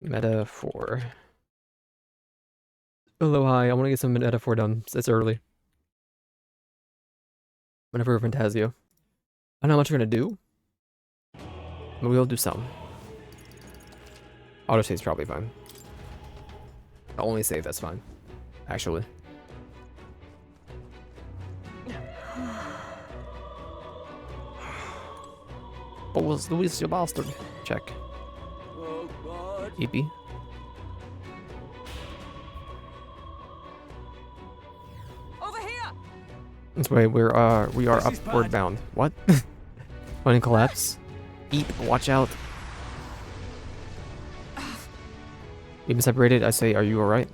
Meta 4. Hello, hi. I want to get some Meta 4 done. It's early. Meta 4 ReFantazio. I don't know how much we're going to do, but we'll do some. Auto save's probably fine. I'll only save, that's fine. Actually. What was Luis, you bastard? Check. EP. Over here. This way, we are upward bound. What? Running collapse. Eep, watch out. We've been separated. I say, are you alright?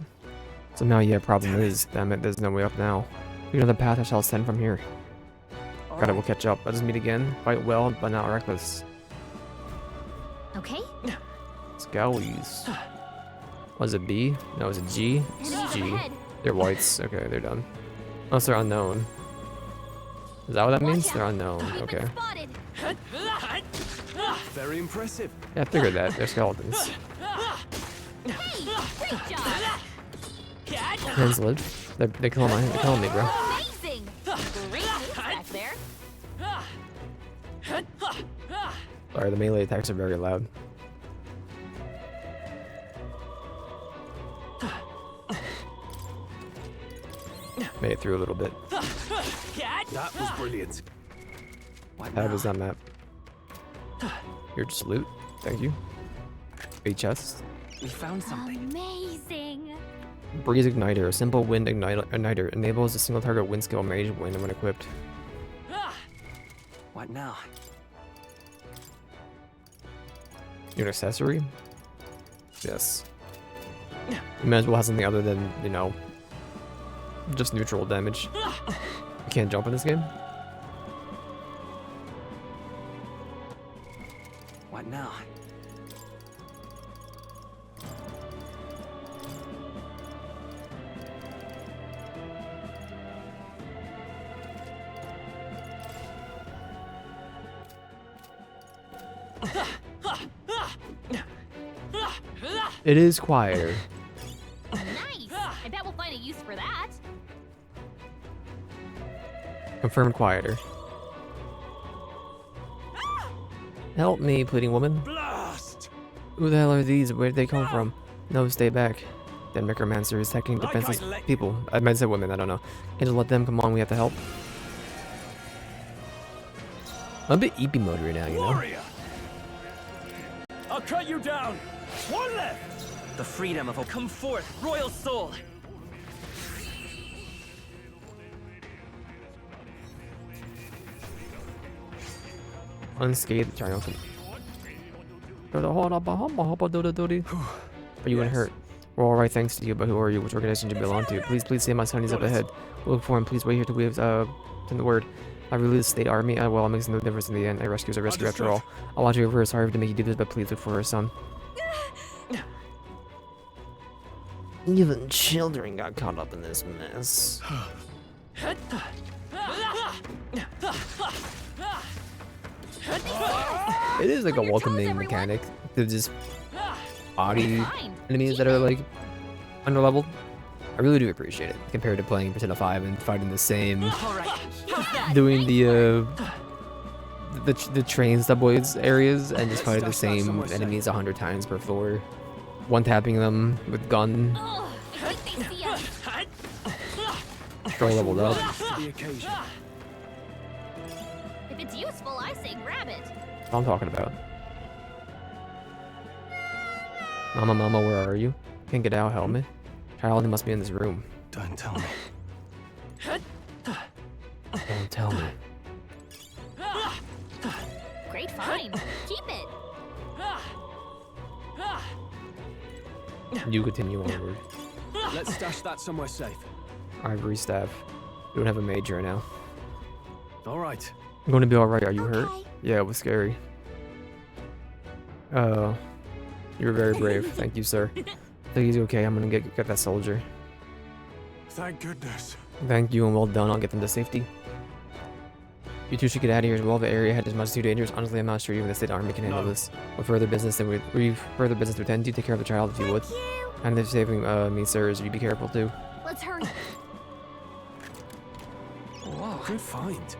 Somehow, yeah, problem is, damn it, there's no way up now. You know the path I shall ascend from here. Got it, we'll catch up. Let us meet again. Fight well, but not reckless. Okay. Scowies. Was it B? No, it was a G? It's G. They're whites. Okay, they're done. Unless they're unknown. Is that what that means? They're unknown. Okay. Very impressive. Yeah, I figured that. They're skeletons. Hey, great job. Hands live. They're killing me, bro. Amazing. Great moves back there. Sorry, the melee attacks are very loud. Made it through a little bit. That was brilliant. How does that map? Here, just loot. Thank you. Big chest. We found something. Amazing. Breeze Igniter. A simple wind igniter enables a single target wind skill mage when equipped. What now? Your accessory? Yes. You might as well have something other than, you know, just neutral damage. You can't jump in this game? What now? It is quieter. Nice. I bet we'll find a use for that. Confirmed quieter. Help me, pleading woman. Blast! Who the hell are these? Where did they come from? No, stay back. That necromancer is attacking defenseless people. I might say women, I don't know. Can't just let them come on, we have to help. I'm a bit EP mode right now, you know? Warrior! I'll cut you down! One left! The freedom of a come forth, royal soul! Unscathed, triumphant. Are you unhurt? We're alright thanks to you, but who are you? Which organization do you belong to? Please save my son, he's up ahead. We'll look for him, please wait here till we have send the word. I release the state army, well, it makes no difference in the end. A rescue is a rescue after all. I'll watch you over, sorry to make you do this, but please look for her son. Even children got caught up in this mess. It is like a welcoming mechanic to just body enemies that are like underleveled. I really do appreciate it compared to playing Persona 5 and fighting the same, doing the train subways areas and just fighting the same enemies 100 times per floor, one tapping them with gun. Oh, I think they see us. Control leveled up. For the occasion. If it's useful, I say grab it. That's what I'm talking about. Mama, where are you? Can't get out, help me. Child, he must be in this room. Don't tell me. Don't tell me. Great find. Keep it. You continue onward. Let's stash that somewhere safe. Ivory staff. We don't have a mage right now. All right. I'm going to be alright. Are you hurt? Yeah, it was scary. You were very brave. Thank you, sir. I think he's okay. I'm gonna get that soldier. Thank goodness. Thank you and well done. I'll get them to safety. You two should get out of here as well. The area ahead is much too dangerous. Honestly, I'm not sure even the state army can handle this. With further business to attend to, take care of the child if you would. And if saving me, sir, you be careful too. Let's hurry. Whoa, good find.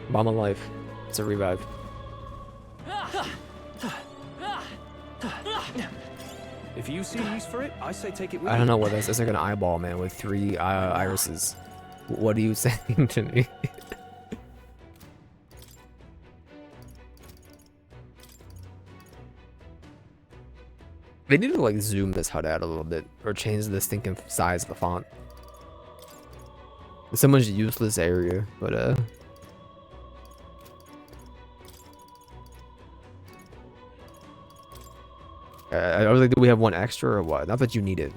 Bomb of life. It's a revive. If you see use for it, I say take it with I you. don't know what this is. It's like an eyeball, man, with 3 irises. What are you saying to me? They need to like zoom this HUD out a little bit or change the stinking size of the font. It's so much useless area, but I was like, do we have one extra or what? Not that you need it.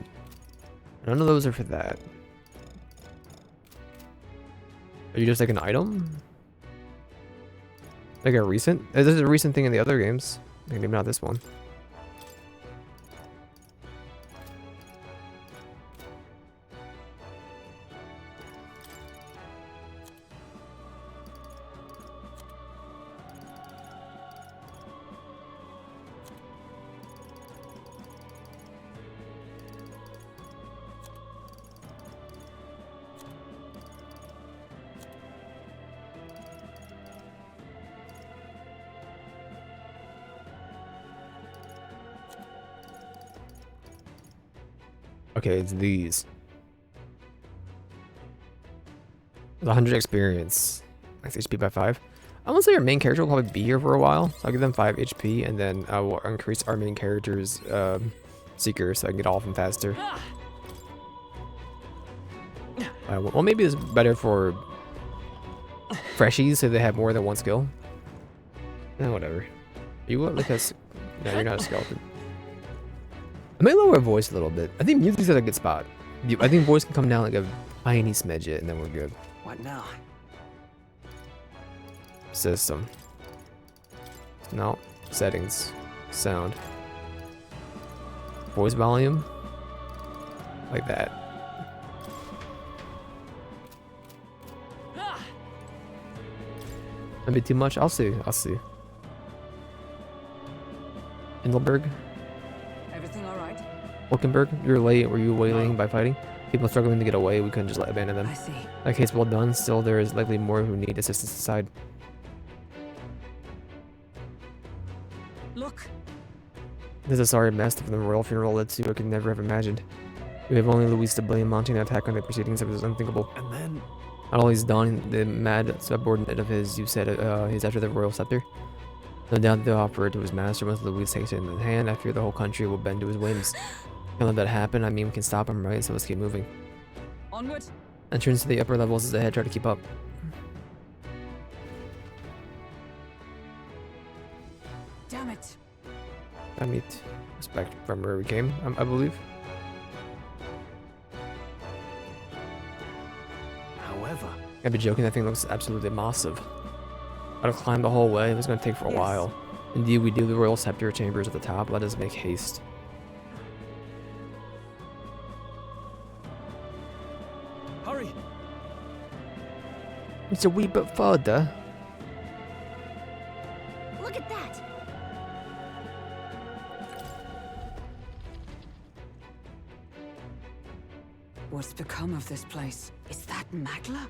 None of those are for that. Are you just like an item? Like a recent? This is a recent thing in the other games. Maybe not this one. Okay, it's these. 100 experience. Max HP by 5. I want to say our main character will probably be here for a while. So I'll give them 5 HP and then I will increase our main character's seeker so I can get all of them faster. Well, maybe it's better for freshies so they have more than one skill. Whatever. You look like a... No, you're not a skeleton. I may lower voice a little bit. I think music's at a good spot. I think voice can come down like a tiny smidge and then we're good. What now? System. No. Settings. Sound. Voice volume. Like that. Maybe too much? I'll see. I'll see. Engelberg. Everything all right? Wolkenberg, you're late. Were you waylaying by fighting? People struggling to get away, we couldn't just abandon them. I see. That case well done. Still, there is likely more who need assistance inside. Look. This is a sorry mess from the royal funeral led to I could never have imagined. We have only Luis to blame, mounting an attack on the proceedings. It was unthinkable. And then... Not all he's done, the mad subordinate of his, you said he's after the royal scepter. No doubt they'll offer it to his master once Luis takes it in hand. I fear the whole country will bend to his whims. Can't let that happen. I mean, we can stop him, right? So let's keep moving. Onward. Entrance to the upper levels is ahead. Try to keep up. Damn it. I mean, respect from where we came, I believe. However... I'd be joking. That thing looks absolutely massive. I'd have climbed the whole way. It was going to take for a Yes. while. Indeed, we do. The royal scepter chambers at the top. Let us make haste. Hurry! It's a wee bit further. Look at that. What's become of this place? Is that Magla?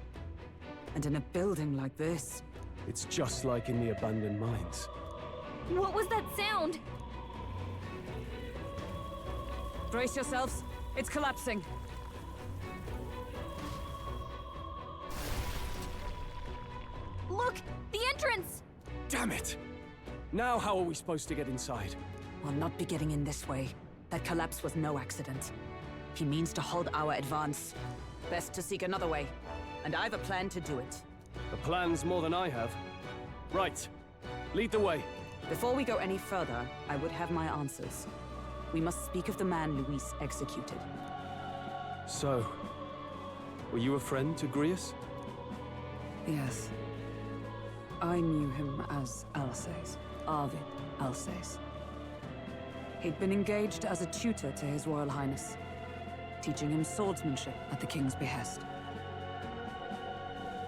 And in a building like this? It's just like in the abandoned mines. What was that sound? Brace yourselves. It's collapsing. Look! The entrance! Damn it! Now how are we supposed to get inside? We'll not be getting in this way. That collapse was no accident. He means to halt our advance. Best to seek another way. And I've a plan to do it. The plan's more than I have. Right. Lead the way. Before we go any further, I would have my answers. We must speak of the man Luis executed. So, were you a friend to Grius? Yes. I knew him as Alsace, Arvid Alsace. He'd been engaged as a tutor to His Royal Highness, teaching him swordsmanship at the King's behest.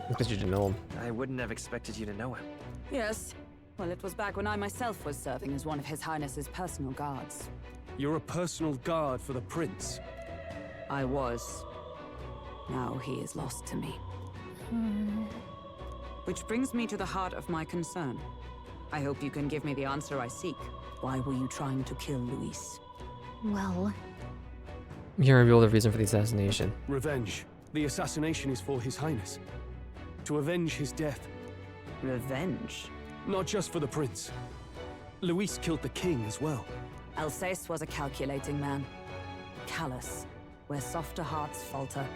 Because you didn't know him. I wouldn't have expected you to know him. Yes. Well, it was back when I myself was serving as one of His Highness's personal guards. You're a personal guard for the prince. I was. Now he is lost to me. Which brings me to the heart of my concern. I hope you can give me the answer I seek. Why were you trying to kill Luis? Well, You can reveal the reason for the assassination. Revenge. The assassination is for His Highness. To avenge his death. Revenge? Not just for the prince. Luis killed the king as well. Alsace was a calculating man. Callous, where softer hearts falter.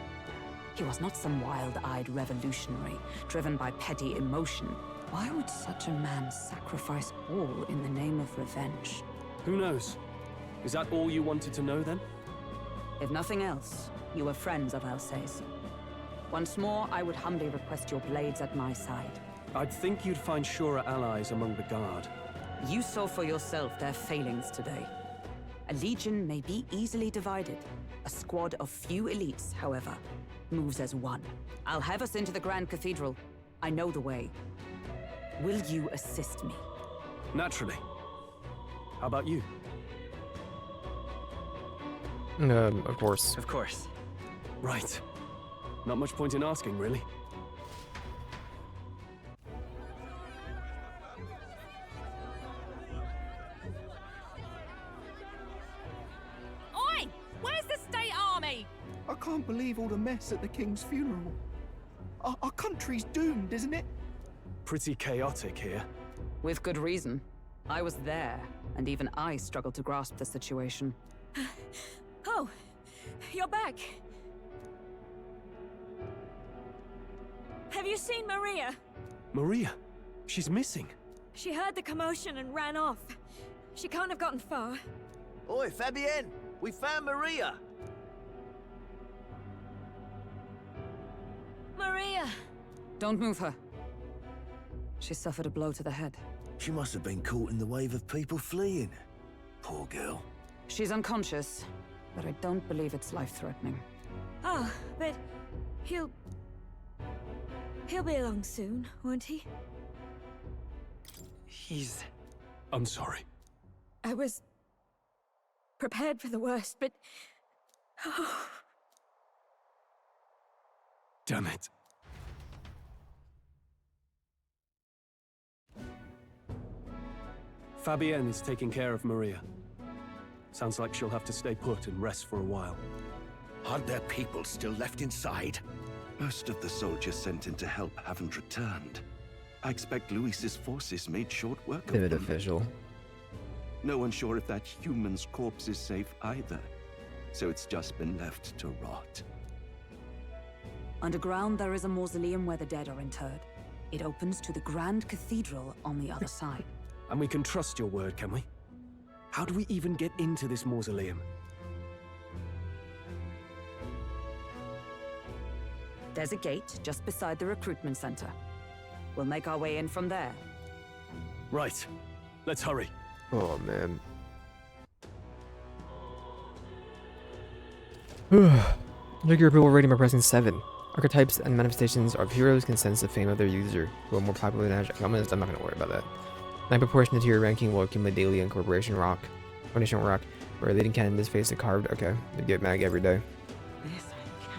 He was not some wild-eyed revolutionary, driven by petty emotion. Why would such a man sacrifice all in the name of revenge? Who knows? Is that all you wanted to know then? If nothing else, you were friends of Alsace. Once more, I would humbly request your blades at my side. I'd think you'd find surer allies among the guard. You saw for yourself their failings today. A legion may be easily divided. A squad of few elites, however, moves as one. I'll have us into the Grand Cathedral. I know the way. Will you assist me? Naturally. How about you? Of course. Of course. Right. Not much point in asking, really. oi! Where's the state army? I can't believe all the mess at the king's funeral. Our country's doomed, isn't it? Pretty chaotic here. With good reason. I was there, and even I struggled to grasp the situation. Oh, you're back. Have you seen Maria? Maria? She's missing. She heard the commotion and ran off. She can't have gotten far. Oi, Fabienne! We found Maria! Maria! Don't move her. She suffered a blow to the head. She must have been caught in the wave of people fleeing. Poor girl. She's unconscious, but I don't believe it's life-threatening. Oh, but he'll be along soon, won't he? He's... I'm sorry. I was prepared for the worst, but... Oh, Damn it. Fabienne is taking care of Maria. Sounds like she'll have to stay put and rest for a while. Aren't there people still left inside? Most of the soldiers sent in to help haven't returned. I expect Luis's forces made short work of Pivot them. official. No one's sure if that human's corpse is safe either. So it's just been left to rot. Underground, there is a mausoleum where the dead are interred. It opens to the Grand Cathedral on the other side. And we can trust your word, can we? How do we even get into this mausoleum? There's a gate just beside the recruitment center. We'll make our way in from there. Right. Let's hurry. Oh, man. Check your approval rating by pressing 7. Archetypes and manifestations of heroes can sense the fame of their user, who are more popular than average. I'm not gonna worry about that. 9 proportionate to your ranking will accumulate daily in Corporation Rock. Where a leading candidate face a carved. Okay, they get mag every day.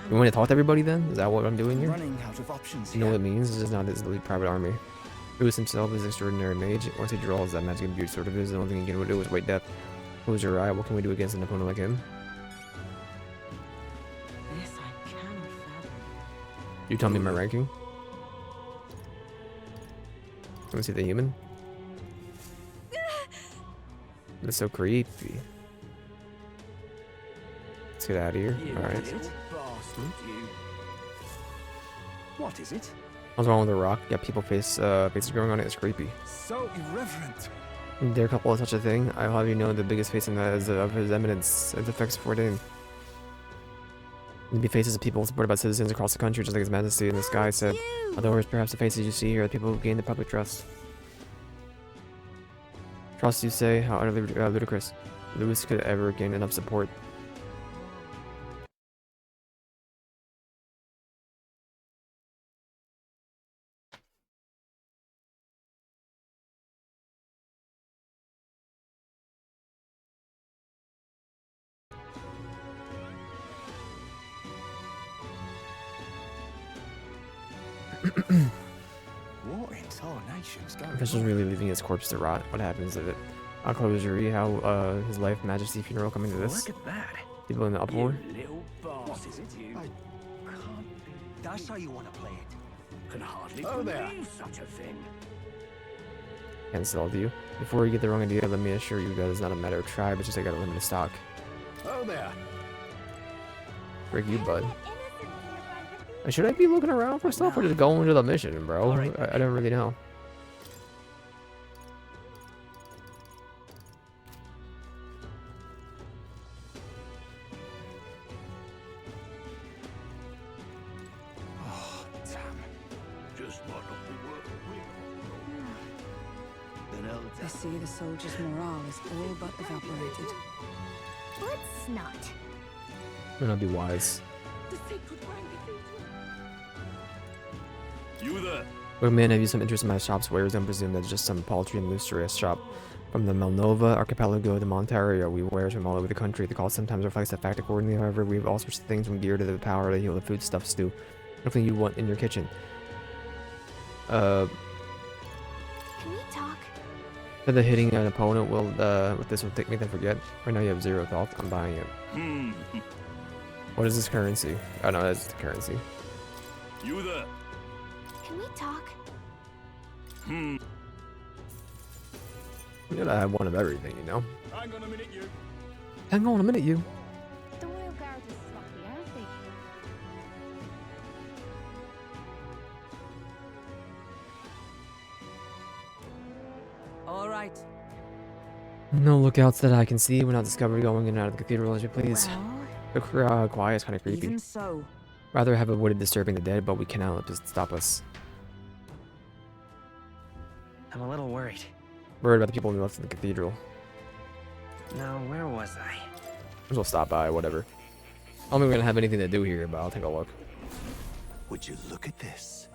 You want to talk to everybody then? Is that what I'm doing here? Running out of options You know here. what it means? It's just not his elite private army. Lewis himself is an extraordinary mage. Once he draws that magic imbued sort of is, the only thing he can do is wait death. Close your eye. What can we do against an opponent like him? This I cannot fathom. You tell me my ranking. Let me see the human. That's so creepy. Let's get out of here. Alright. Bastard, you. What is it? What's wrong with the rock? Yeah, people faces growing on it. It's creepy. So irreverent. Dare couple of such a thing? I'll have you know the biggest face in that is of his eminence. It affects 14. It'd be faces of people supported by citizens across the country, just like His Majesty in the sky said. Otherwise, perhaps the faces you see here are the people who gain the public trust. Trust, you say? How utterly ludicrous. Lewis could ever gain enough support. What in tarnation's going Officials on? really leaving his corpse to rot. What happens if it? I'll close your how his life, majesty, funeral coming to this. Look at that. People in the uproar. Little bastard. What is it, you? I can't be. That's how you want to play it. Can hardly Oh, there. believe such a thing. Can't sell to you. Before you get the wrong idea, let me assure you that it's not a matter of try, but just I got a limited stock. Oh, there. Break you, bud. Should I be looking around for stuff or just go into the mission, bro? I don't really know. Oh, damn. Just might not be worth Then I see the soldiers' morale is all but evaporated. Let's not. Might not be wise. You there? Look, man, have you some interest in my shop's wares? Don't presume that's just some paltry and luxurious shop. From the Malnova archipelago to Montario, we wares from all over the country. The cost sometimes reflects the fact accordingly. However, we have all sorts of things from gear to the power to heal the foodstuff stew. Nothing you want in your kitchen. Can we talk? The hitting an opponent will, with this will make them forget. Right now you have 0 thoughts. I'm buying it. What is this currency? Oh no, that's the currency. You there? Can we talk? You gotta have one of everything, you know? Hang on a minute, you. Hang on a minute, you. The royal guard is sloppy, aren't they? All right. No lookouts that I can see. We're not discovered going in and out of the cathedral, as you please. Well, The quiet is kind of creepy. Even so, Rather have avoided disturbing the dead, but we cannot let this stop us. I'm a little worried. Worried about the people we left in the cathedral. Now, where was I? We'll stop by, whatever. I don't think we're gonna have anything to do here, but I'll take a look. Would you look at this?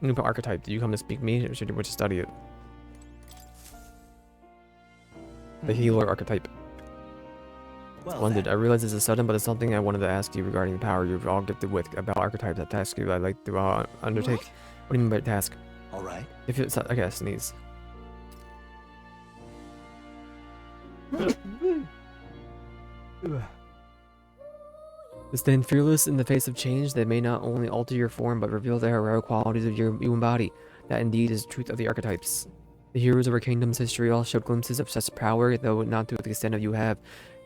New archetype. Did you come to speak me, or should you study it? The healer archetype. Well, Splendid. I then. realize this is sudden, but it's something I wanted to ask you regarding the power you've all gifted with about archetypes. That task I'd like to undertake. What do you mean by task? All right. If it's okay, sneeze. To stand fearless in the face of change that may not only alter your form but reveal the heroic qualities of you embody. That indeed is the truth of the archetypes. The heroes of our kingdom's history all showed glimpses of such power, though not to the extent of you have.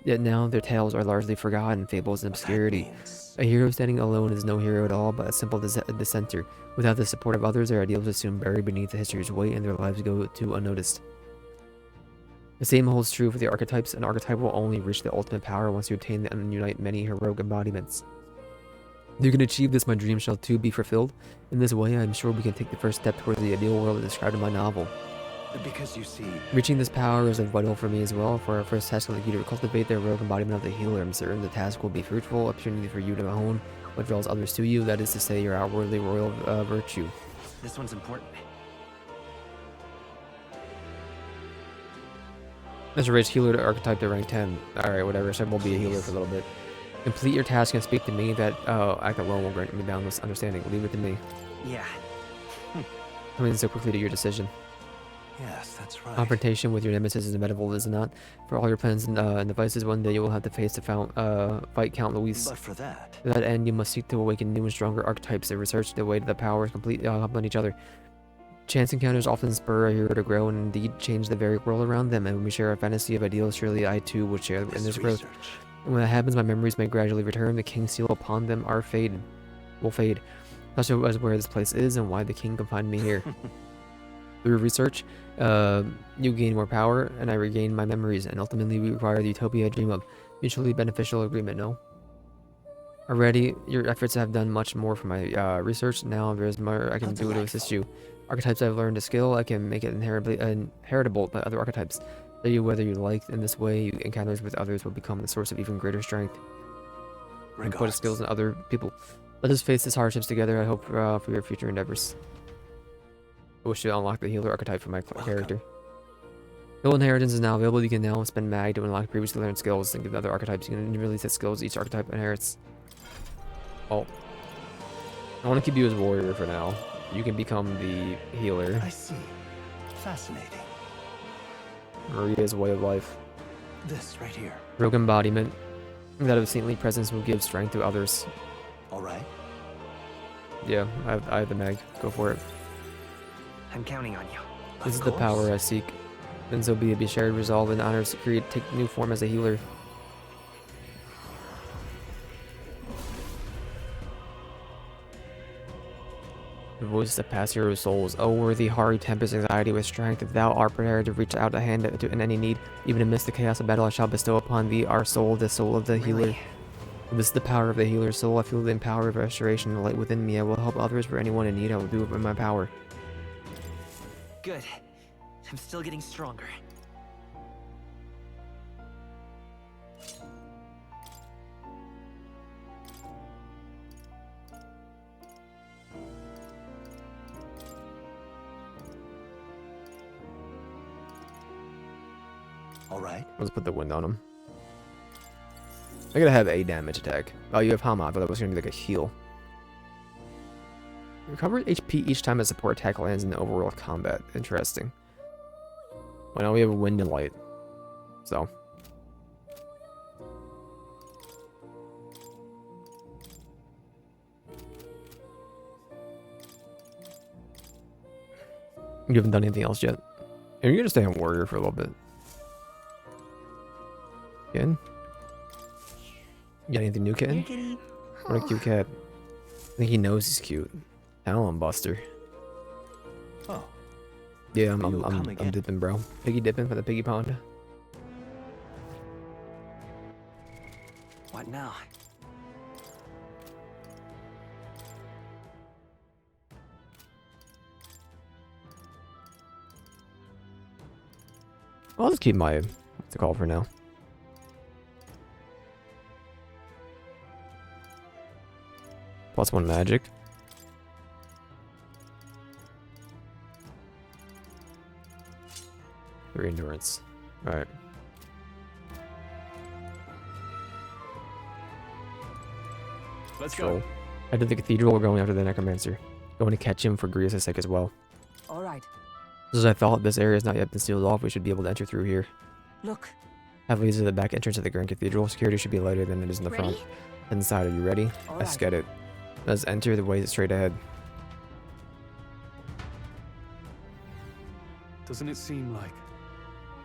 Yet now their tales are largely forgotten, fables and obscurity. A hero standing alone is no hero at all, but a simple dissenter. Without the support of others, their ideals are soon buried beneath the history's weight and their lives go to unnoticed. The same holds true for the archetypes. An archetype will only reach the ultimate power once you obtain and unite many heroic embodiments. If you can achieve this, my dream shall too be fulfilled. In this way, I am sure we can take the first step towards the ideal world described in my novel. Because you see, Reaching this power is vital for me as well. For our first task, I'd like you to cultivate the heroic embodiment of the healer. I'm certain the task will be fruitful, opportunity for you to hone what draws others to you, that is to say, your outwardly royal virtue. This one's important. As a rich healer to archetype to rank 10. Alright, whatever, so we'll be a healer for a little bit. Complete your task and speak to me. That act alone will grant me boundless understanding. Leave it to me. Yeah. Coming so quickly to your decision. yes, that's right. Confrontation with your nemesis is inevitable, is it not? For all your plans and devices, one day you will have to face the fight Count Luis. But for that, To that end, you must seek to awaken new and stronger archetypes that research the way to the powers completely complement each other. Chance encounters often spur a hero to grow and indeed change the very world around them, and when we share a fantasy of ideals, surely I too will share in this growth. research. And when that happens, my memories may gradually return. The king's seal upon them will fade. Such as where this place is and why the king confined me here. Through research, you gain more power, and I regain my memories, and ultimately we require the utopia I dream of. Mutually beneficial agreement, no? Already, your efforts have done much more for my research. Now there's more I can do to assist you. Archetypes I've learned a skill, I can make it inheritable by other archetypes. Tell you whether you like. In this way, your encounters with others will become the source of even greater strength. And put skills in other people. Let us face these hardships together. I hope for your future endeavors. I wish to unlock the healer archetype for my character. Skill inheritance is now available. You can now spend mag to unlock previously learned skills and give the other archetypes. You can release the skills each archetype inherits. Oh. I want to keep you as warrior for now. you can become the healer. I see. Fascinating. Maria's way of life. This right here. Rogue embodiment. That of saintly presence will give strength to others. All right. Yeah, I have the mag. Go for it. I'm counting on you. This is the power I seek. Then so be it. Be shared, resolve, and honors to create, take new form as a healer. The voice that pass hero souls. O worthy Hari, tempest anxiety with strength. If thou art prepared to reach out a hand to in any need, even amidst the chaos of battle, I shall bestow upon thee our soul, the soul of the healer. Really? This is the power of the healer's soul. I feel the power of restoration, the light within me. I will help others for anyone in need. I will do it in my power. Good. I'm still getting stronger. All right. Let's put the wind on him. I gotta have a damage attack. Oh, you have Hama, but that was gonna be like a heal. Recover HP each time a support attack lands in the overworld combat. Interesting. Well, now we have wind and light. So. You haven't done anything else yet. And you're gonna stay on warrior for a little bit. Kitten? You got anything new, kitten? What a cute cat. I think he knows he's cute. Tell him, Buster. Oh. Yeah, You'll come I'm again. dipping, bro. Piggy dipping for the piggy pond. What now? I'll just keep my what's it called for now. +1 magic. 3 endurance. Alright. Let's Stroll. go. Head to the cathedral. We're going after the necromancer. Going to catch him for Grievous' sake as well. All right. Just as I thought, this area has not yet been sealed off. We should be able to enter through here. Look. Have leads to the back entrance of the Grand Cathedral. Security should be lighter than it is in the front. Ready? Inside, are you ready? All Let's right. get it. Let's enter the way straight ahead. Doesn't it seem like...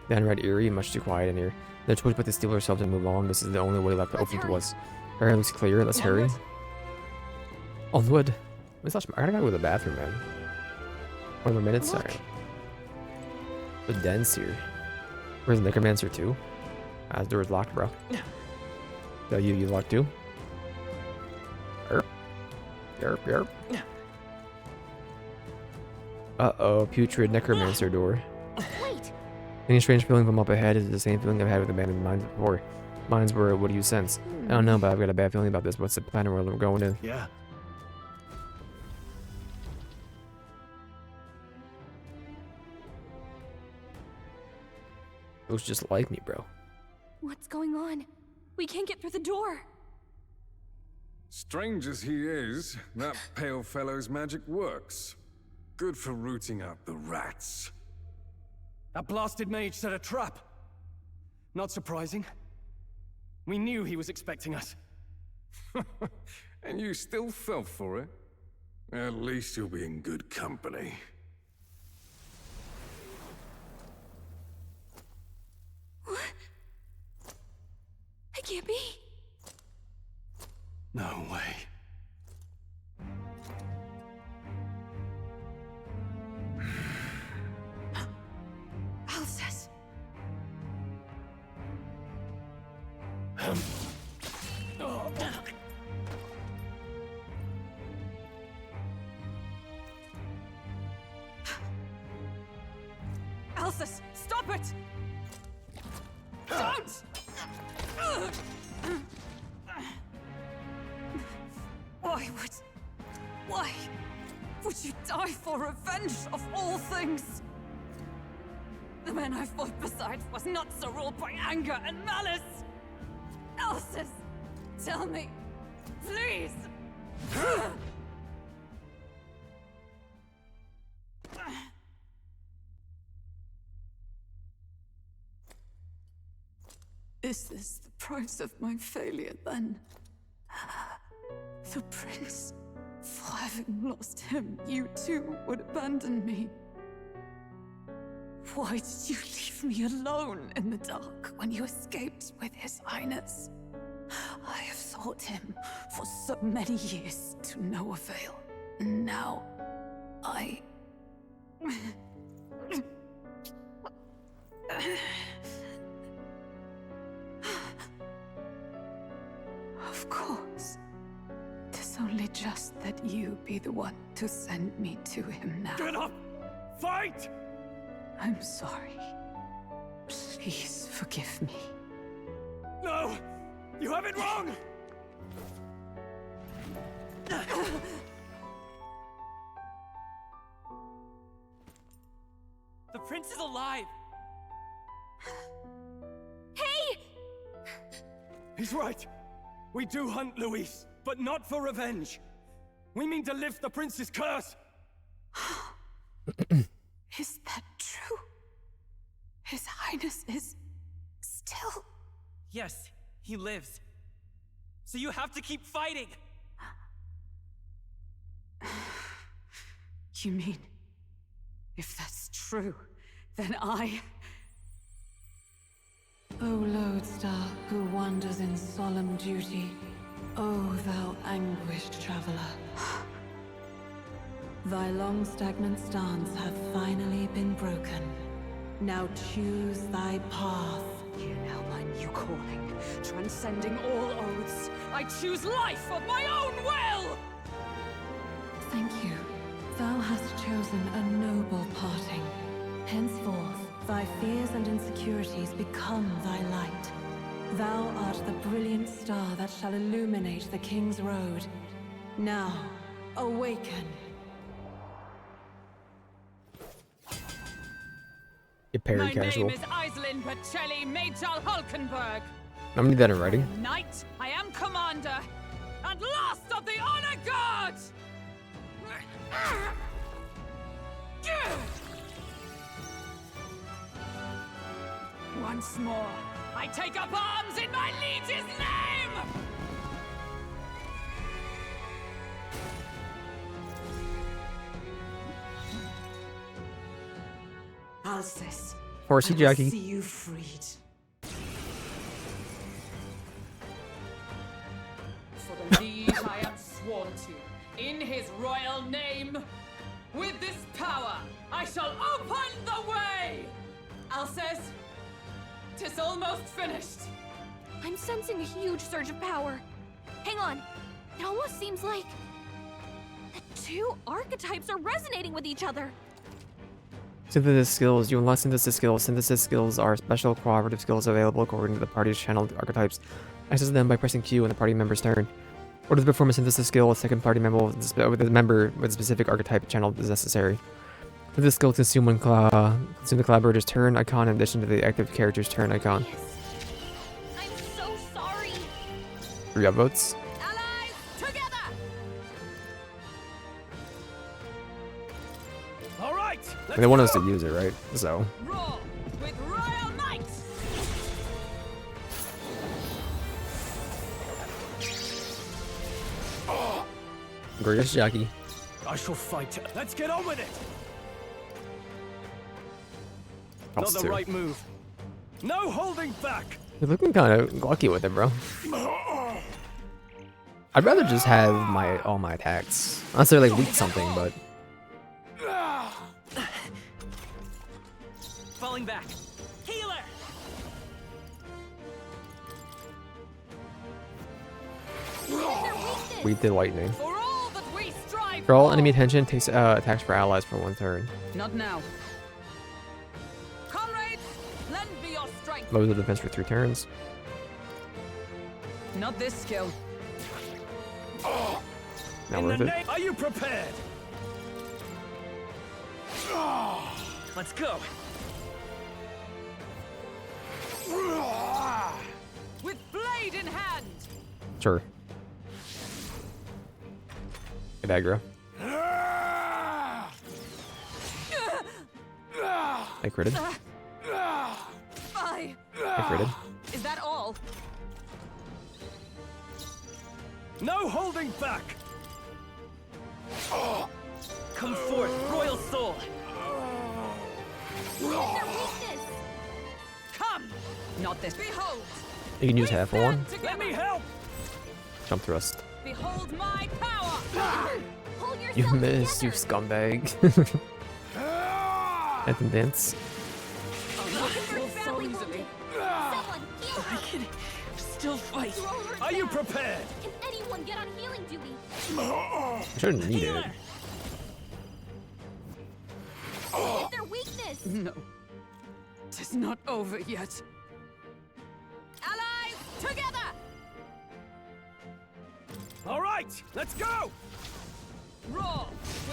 The unread eerie, much too quiet in here. No choice but to steel ourselves and move on. This is the only way left Let's open to hurry. us. Area looks clear. Let's hurry. Onward. I gotta go to the bathroom, man. 1 more minutes? Look. Alright. The den's here. Where's the necromancer too? Ah, the door's locked, bro. So you locked too? Yerp. Yerp, yerp. Uh-oh, putrid necromancer door. Wait! Any strange feeling from up ahead is the same feeling I've had with abandoned mines before. Mines were, what do you sense? I don't know, but I've got a bad feeling about this. What's the plan where we're going in? Yeah. Looks just like me, bro. What's going on? We can't get through the door. Strange as he is, that pale fellow's magic works. Good for rooting out the rats. That blasted mage set a trap. Not surprising. We knew he was expecting us. And you still fell for it? At least you'll be in good company. It can't be. No way. Alsace. Alsace, stop it! Don't! Why would you die for revenge of all things? The man I fought beside was not so ruled by anger and malice. Alsace, tell me, please. This is the price of my failure, then. The prince. For having lost him, you too would abandon me. Why did you leave me alone in the dark when you escaped with His Highness? I have sought him for so many years to no avail. And now, I... Of course. 'Tis only just that you be the one to send me to him now. Get up! Fight! I'm sorry. Please forgive me. No! You have it wrong! The prince is alive! Hey! He's right. We do hunt Luis, but not for revenge. We mean to lift the prince's curse. Is that true? His Highness is still... Yes, he lives. So you have to keep fighting! You mean, if that's true, then I... O lodestar who wanders in solemn duty, O thou anguished traveler. Thy long stagnant stance hath finally been broken. Now choose thy path. Hear now my new calling, transcending all oaths. I choose life of my own will! Thank you. Thou hast chosen a noble parting. Henceforth, thy fears and insecurities become thy light. Thou art the brilliant star that shall illuminate the King's Road. Now, awaken. Get parry My casual. name is Aislinn Pacelli Majal Hulkenberg. I'm gonna need that in writing. Knight, I am commander, and last of the honor guard! Once more, I take up arms in my liege's name! Alcest, Horsey I will Jackie. see you freed. For the liege I am sworn to, in his royal name. With this power, I shall open the way! Alcest, 'tis almost finished. I'm sensing a huge surge of power. Hang on. It almost seems like the two archetypes are resonating with each other. Synthesis skills. You unlock synthesis skills. Synthesis skills are special cooperative skills available according to the party's channeled archetypes. Access them by pressing Q on the party member's turn. Order to perform a synthesis skill, a second party member with a specific archetype channel is necessary. If this skill consume the collaborator's turn icon in addition to the active character's turn icon. Yes. I'm so sorry. 3 upvotes. Allies, together! All right, let's They want us go! to use it, right? So. Roar with royal might! Greatest Jackie. I shall fight. Let's get on with it. Not Plus the 2. right move. No holding back. You're looking kind of lucky with it, bro. I'd rather just have all my attacks. Unless they're like weak something, but Falling back. Healer! we did lightning. For all that we strive For all enemy attention, takes attacks for allies for 1 turn. Not now. Comrades, lend me your strength. Lowers the defense for 3 turns. Not this skill. Not In worth the it. name, are you prepared? Let's go! With blade in hand. Sure. Good aggro. I critted. Bye. I critted. Is that all? No holding back! Come forth, royal soul! Their weakness! Come! Not this. Behold! You can use half of one. Let me help! Jump thrust. Behold my power! Pull yourself You missed, you together. scumbag. Anthem dance. You're badly wounded. Someone heal her. I can still fight. Throw her Are you down. prepared? Can anyone get on healing duty? I shouldn't need it. Hit their weakness. No. Tis not over yet. Allies, together! All right, let's go! Roar!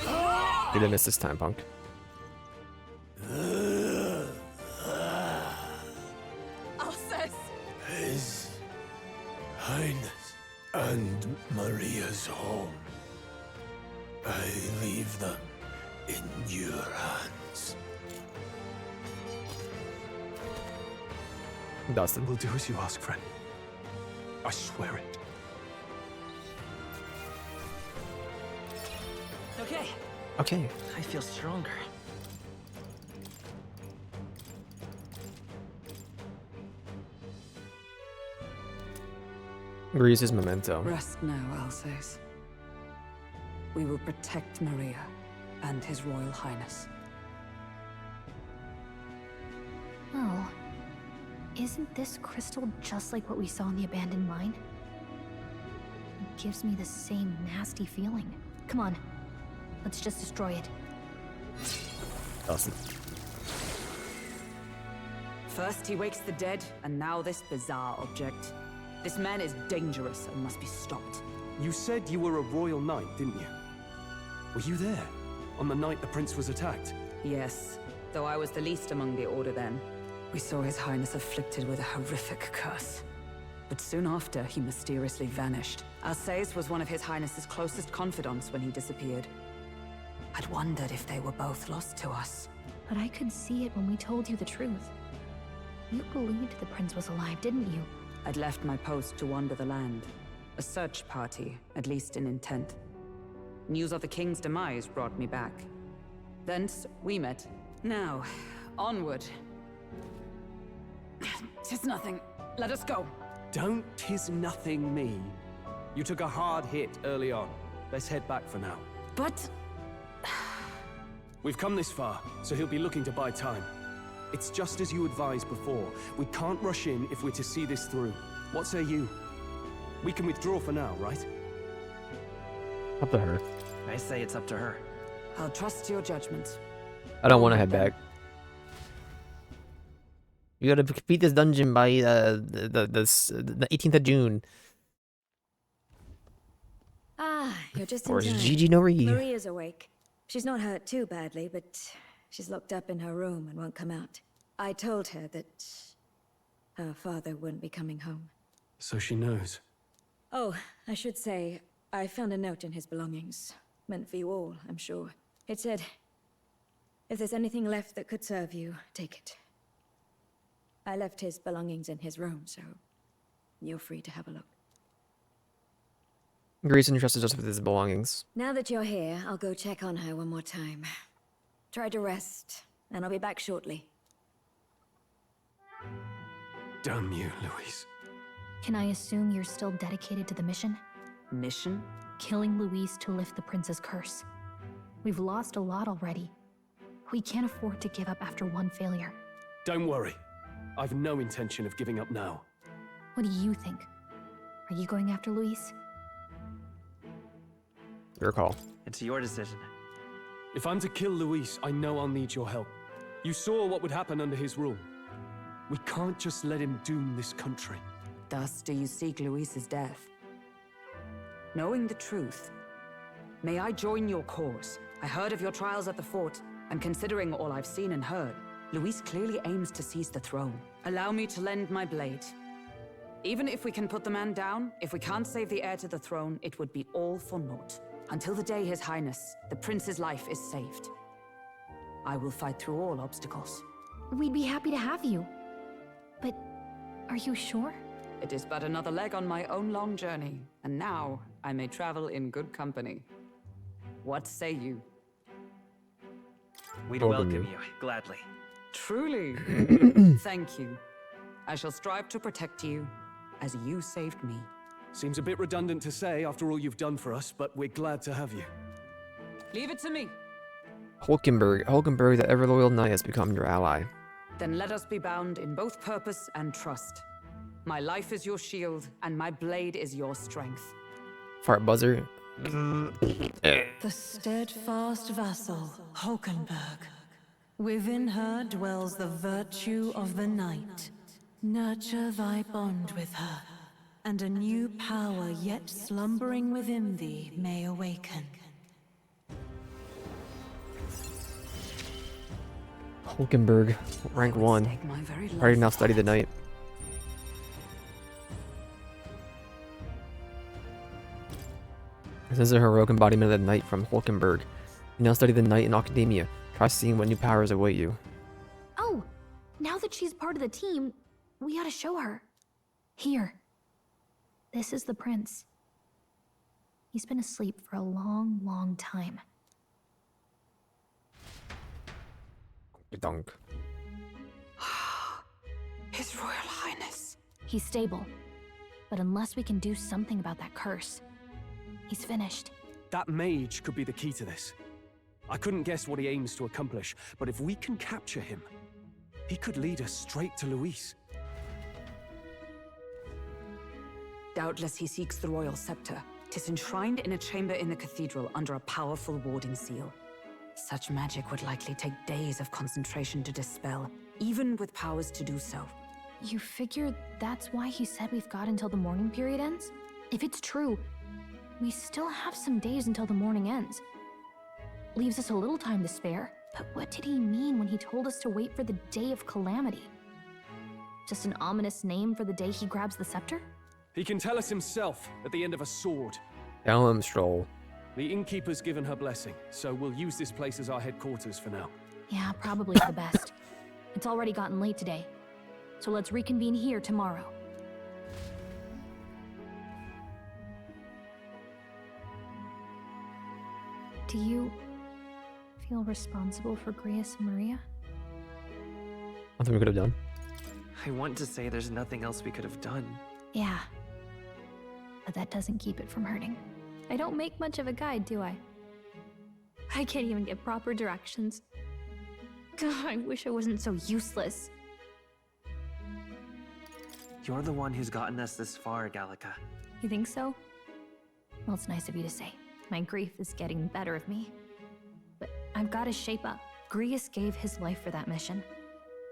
You're gonna miss this time, punk. Alcest! His Highness and Maria's home. I leave them in your hands. Dustin. We'll do as you ask, friend. I swear it. Okay, Okay. I feel stronger. Grease's memento. Rest now, Alcest. We will protect Maria and His Royal Highness. Oh. Isn't this crystal just like what we saw in the abandoned mine? It gives me the same nasty feeling. Come on. Let's just destroy it. Dustin. First he wakes the dead, and now this bizarre object. This man is dangerous and must be stopped. You said you were a royal knight, didn't you? Were you there? On the night the prince was attacked? Yes, though I was the least among the Order then. We saw His Highness afflicted with a horrific curse. But soon after, he mysteriously vanished. Alcest was one of His Highness's closest confidants when he disappeared. I'd wondered if they were both lost to us. But I could see it when we told you the truth. You believed the prince was alive, didn't you? I'd left my post to wander the land. A search party, at least in intent. News of the king's demise brought me back. Thence, we met. Now, onward. 'Tis nothing. Let us go. Don't tis nothing me. You took a hard hit early on. Let's head back for now. But... We've come this far, so he'll be looking to buy time. It's just as you advised before. We can't rush in if we're to see this through. What say you? We can withdraw for now, right? Up to her. I say it's up to her. I'll trust your judgment. I don't want to head back. You gotta complete this dungeon by the 18th of June. Ah, you're just in Or time. is Gigi Nori? Maria's awake. She's not hurt too badly, but she's locked up in her room and won't come out. I told her that her father wouldn't be coming home. So she knows. Oh, I should say, I found a note in his belongings. Meant for you all, I'm sure. It said, if there's anything left that could serve you, take it. I left his belongings in his room, so you're free to have a look. Grease entrusted us with his belongings. Now that you're here, I'll go check on her one more time. Try to rest, and I'll be back shortly. Damn you, Louise. Can I assume you're still dedicated to the mission? Mission? Killing Luis to lift the prince's curse. We've lost a lot already. We can't afford to give up after one failure. Don't worry. I've no intention of giving up now. What do you think? Are you going after Luis? Your call. It's your decision. If I'm to kill Luis, I know I'll need your help. You saw what would happen under his rule. We can't just let him doom this country. Thus do you seek Luis's death? Knowing the truth, may I join your cause? I heard of your trials at the fort, and considering all I've seen and heard, Luis clearly aims to seize the throne. Allow me to lend my blade. Even if we can put the man down, if we can't save the heir to the throne, it would be all for naught. Until the day His Highness, the prince's life is saved. I will fight through all obstacles. We'd be happy to have you. But are you sure? It is but another leg on my own long journey, and now I may travel in good company. What say you? We'd Welcome welcome you. you, gladly. Truly. Thank you. I shall strive to protect you as you saved me. Seems a bit redundant to say after all you've done for us, but we're glad to have you. Leave it to me. Hulkenberg, the ever-loyal knight, has become your ally. Then let us be bound in both purpose and trust. My life is your shield, and my blade is your strength. Fart buzzer. The steadfast vassal, Hulkenberg. Within her dwells the virtue of the knight. Nurture thy bond with her, and a new power yet slumbering within thee may awaken. Hulkenberg, rank 1. Take my very life Ready to now study the apart. knight. This is a heroic embodiment of the knight from Hulkenberg. You now study the knight in academia. Try seeing what new powers await you. Oh, now that she's part of the team, we gotta show her. Here. This is the prince. He's been asleep for a long, long time. Dunk. His Royal Highness. He's stable. But unless we can do something about that curse, he's finished. That mage could be the key to this. I couldn't guess what he aims to accomplish, but if we can capture him, he could lead us straight to Luis. Doubtless he seeks the royal scepter. 'Tis enshrined in a chamber in the cathedral under a powerful warding seal. Such magic would likely take days of concentration to dispel, even with powers to do so. You figure that's why he said we've got until the mourning period ends? If it's true, we still have some days until the mourning ends. Leaves us a little time to spare. But what did he mean when he told us to wait for the day of calamity? Just an ominous name for the day he grabs the scepter? He can tell us himself at the end of a sword. Elm stroll. The innkeeper's given her blessing, so we'll use this place as our headquarters for now. Yeah, probably for the best. It's already gotten late today, so let's reconvene here tomorrow. Do you feel responsible for Grius and Maria? Nothing we could have done. I want to say there's nothing else we could have done. Yeah. But that doesn't keep it from hurting. I don't make much of a guide, do I? I can't even get proper directions. God, I wish I wasn't so useless. You're the one who's gotten us this far, Gallica. You think so? Well, it's nice of you to say. My grief is getting the better of me. But I've got to shape up. Grius gave his life for that mission.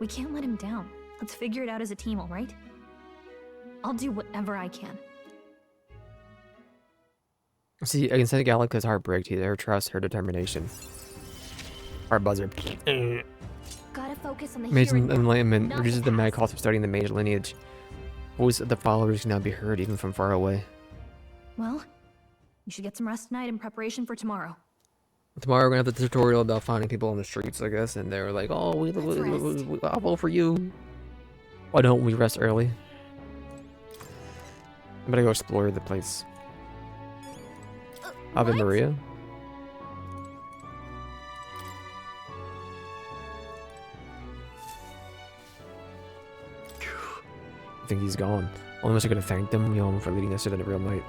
We can't let him down. Let's figure it out as a team, all right? I'll do whatever I can. See, I can sense Gallica's heartbreak to her trust, her determination. Heart buzzer. Gotta focus on the Mage here and now, enlightenment not reduces the past. mad cost of studying the mage lineage. Voice of the followers can now be heard even from far away. Well, you should get some rest tonight in preparation for tomorrow. Tomorrow we're gonna have the tutorial about finding people on the streets, I guess, and they're like, "Oh, I'll vote for you." Why don't we rest early? I'm gonna go explore the place. Ave What? Maria. I think he's gone. Only wish I could have thanked him, for leading us to the real night.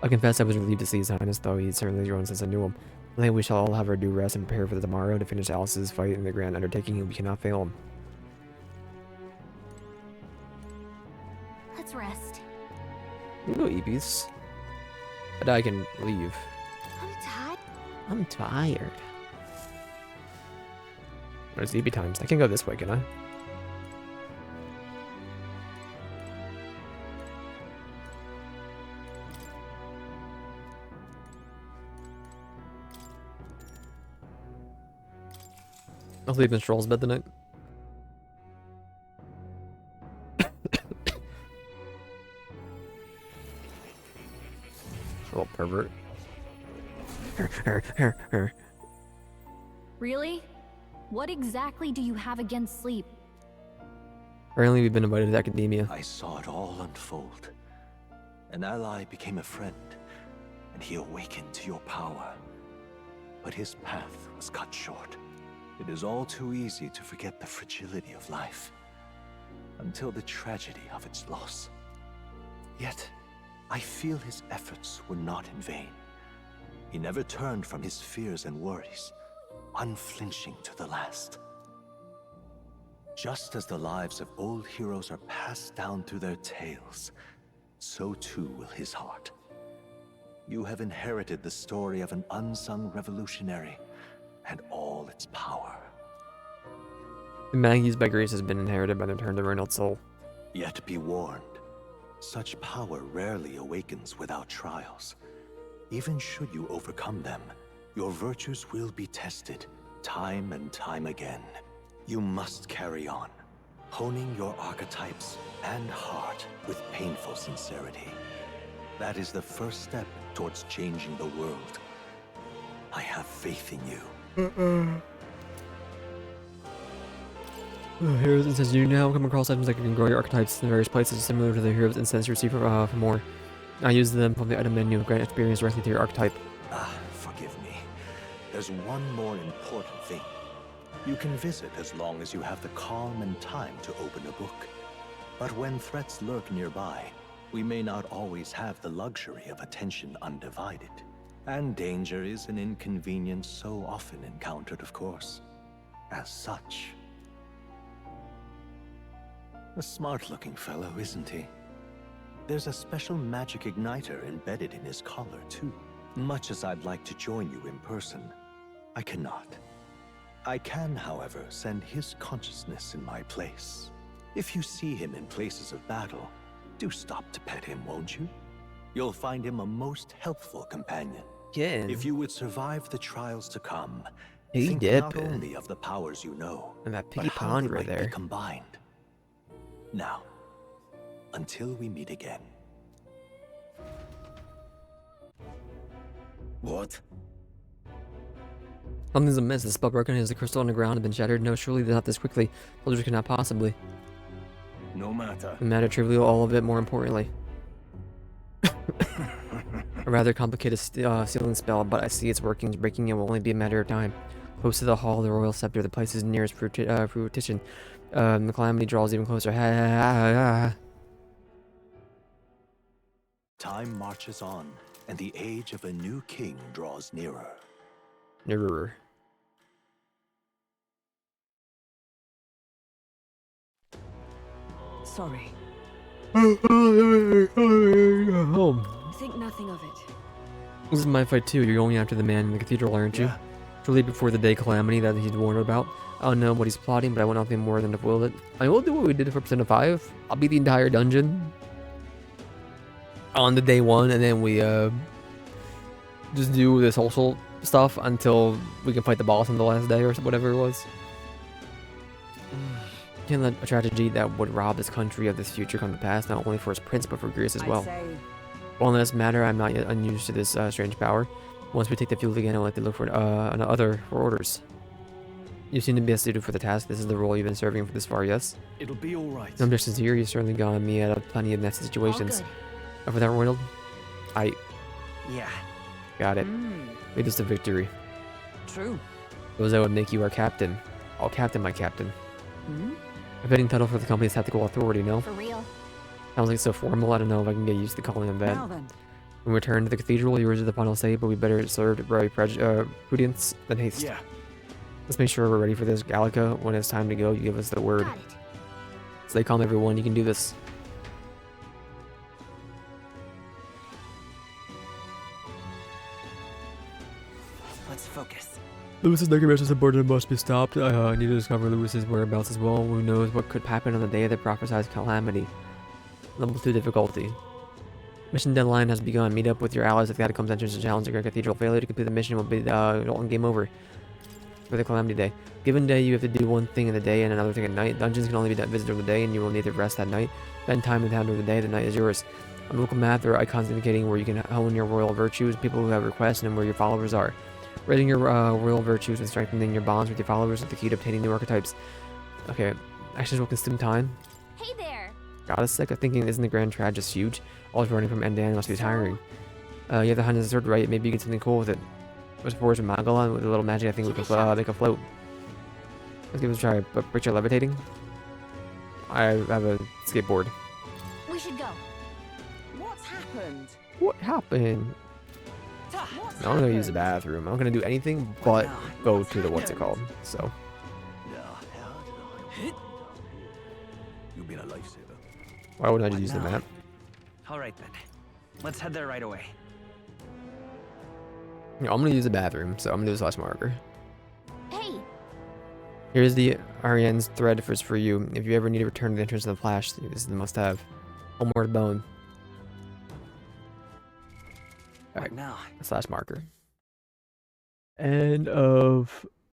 I confess I was relieved to see His Highness, though he'd certainly grown since I knew him. I think we shall all have our due rest and prepare for the tomorrow to finish Alice's fight in the grand undertaking. We cannot fail him. Let's rest. You go, Ebis. But I can leave. I'm tired. I'm tired. Where's EB times? I can go this way, can I? I'll sleep in Stroll's bed tonight. Little pervert. Really? What exactly do you have against sleep? Apparently we've been invited to academia. I saw it all unfold. An ally became a friend, and he awakened to your power. But his path was cut short. It is all too easy to forget the fragility of life, until the tragedy of its loss. Yet, I feel his efforts were not in vain. He never turned from his fears and worries, unflinching to the last. Just as the lives of old heroes are passed down through their tales, so too will his heart. You have inherited the story of an unsung revolutionary and all its power. The magic used by Grace has been inherited by the returned to Reynolds' soul. Yet be warned, such power rarely awakens without trials. Even should you overcome them, your virtues will be tested, time and time again. You must carry on, honing your archetypes and heart with painful sincerity. That is the first step towards changing the world. I have faith in you. Heroes Incense. You now come across items that can grow your archetypes in various places, similar to the Heroes Incense you receive for more. Now use them from the item menu, grant experience directly to your archetype. Forgive me. There's one more important thing. You can visit as long as you have the calm and time to open a book. But when threats lurk nearby, we may not always have the luxury of attention undivided. And danger is an inconvenience so often encountered, of course. As such. A smart-looking fellow, isn't he? There's a special magic igniter embedded in his collar, too. Much as I'd like to join you in person, I cannot. I can, however, send his consciousness in my place. If you see him in places of battle, do stop to pet him, won't you? You'll find him a most helpful companion. Yeah. If you would survive the trials to come, Hey, think Dip. not only of the powers you know, And that but piggy how pond they right might be there. combined. Now, until we meet again. What? Something's amiss. The spell broken. Has the crystal on the ground have been shattered? No, surely not this quickly. Soldiers cannot possibly. No matter. The matter trivial, all of it more importantly. A rather complicated sealing spell, but I see its workings. Breaking it will only be a matter of time. Close to the hall of the royal scepter, the place is nearest fruition. The calamity draws even closer. Time marches on, and the age of a new king draws nearer. Nearer. Sorry. Home. Think nothing of it. This is my fight too. You're going after the man in the cathedral, aren't you? Shortly before the day calamity that he's warned about. I don't know what he's plotting, but I want nothing more than to foil it. I will do what we did for Persona 5. I'll beat the entire dungeon on the day one, and then we just do the social stuff until we can fight the boss on the last day or whatever it was. Can't let a tragedy that would rob this country of this future come to pass, not only for its prince, but for Greece as well. While in this matter, I'm not yet unused to this strange power. Once we take the field again, I'll like to look for other orders. You seem to be best suited for the task. This is the role you've been serving for this far, yes? It'll be all right. I'm just sincere. You've certainly gotten me out of plenty of nasty situations. And for that, Ronald, Yeah. got it. Made this a victory. True. Those that would make you our captain. I'll captain my captain. A fitting title for the company's tactical authority, no? For real. Sounds like so formal. I don't know if I can get used to calling him that. Now then. When we return to the cathedral, yours is the final say, but we better serve by prudence than haste. Yeah. Let's make sure we're ready for this. Gallica, when it's time to go, you give us the word. Got it. Stay calm, everyone. You can do this. Let's focus. Lewis's necromancer subordinate must be stopped. I need to discover Lewis's whereabouts as well. Who knows what could happen on the day of the prophesied calamity. Level 2 difficulty. Mission deadline has begun. Meet up with your allies at the Catacombs entrance to challenge the Great Cathedral. Failure to complete the mission will be game over for the calamity day. Given day, you have to do one thing in the day and another thing at night. Dungeons can only be visited during the day, and you will need to rest that night. Spend time in town during the day. The night is yours. On local map, there are icons indicating where you can hone your royal virtues, people who have requests, and where your followers are. Raising your royal virtues and strengthening your bonds with your followers is the key to obtaining new archetypes. Okay, actions will consume time. Hey there. got us sick of thinking, isn't the Grand Trad just huge? Always running from end to end must be tiring. You have the Hunter's sword, right? Maybe you get something cool with it. What's forward to Magellan with a little magic? I think we can make a float. Let's give it a try. But picture levitating. I have a skateboard. We should go. What's happened? What happened? I'm gonna use the bathroom. I'm gonna do anything but go to the what's it called. So. You've been a lifesaver. Why wouldn't I just use the map? All right then. Let's head there right away. Yeah, I'm gonna use the bathroom, so I'm gonna do this last marker. Hey. Here's the Ariane's thread for you. If you ever need to return to the entrance of the Flash, this is the must-have. Homeward Bone. Alright, Now. that's last marker. End of